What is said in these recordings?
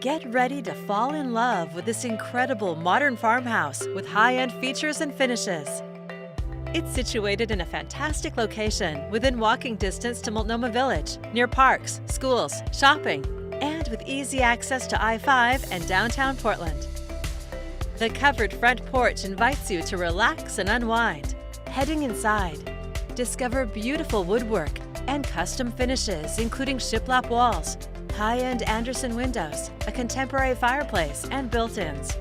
Get ready to fall in love with this incredible modern farmhouse with high-end features and finishes. It's situated in a fantastic location within walking distance to Multnomah Village, near parks, schools, shopping, and with easy access to I-5 and downtown Portland. The covered front porch invites you to relax and unwind. Heading inside, discover beautiful woodwork and custom finishes including shiplap walls, high-end Anderson windows, a contemporary fireplace, and built-ins.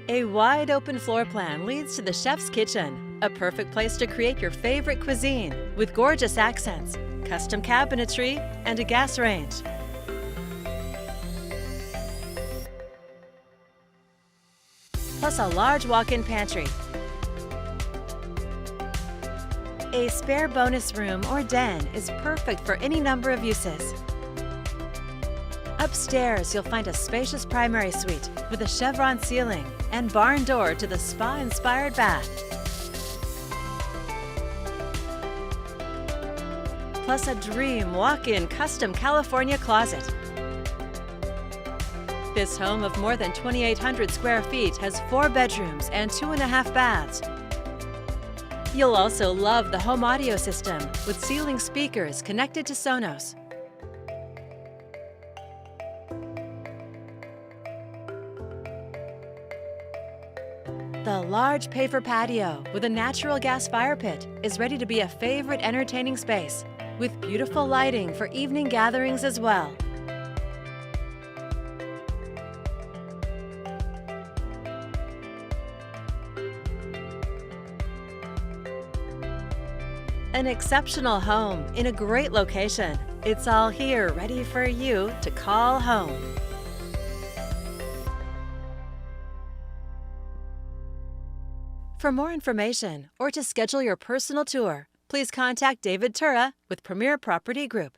A wide-open floor plan leads to the chef's kitchen, a perfect place to create your favorite cuisine with gorgeous accents, custom cabinetry, and a gas range. Plus a large walk-in pantry. A spare bonus room or den is perfect for any number of uses. Upstairs, you'll find a spacious primary suite with a chevron ceiling and barn door to the spa-inspired bath. Plus a dream walk-in custom California closet. This home of more than 2,800 square feet has 4 bedrooms and 2.5 baths. You'll also love the home audio system with ceiling speakers connected to Sonos. The large paver patio with a natural gas fire pit is ready to be a favorite entertaining space, with beautiful lighting for evening gatherings as well. An exceptional home in a great location. It's all here ready for you to call home. For more information or to schedule your personal tour, please contact David Turra with Premier Property Group.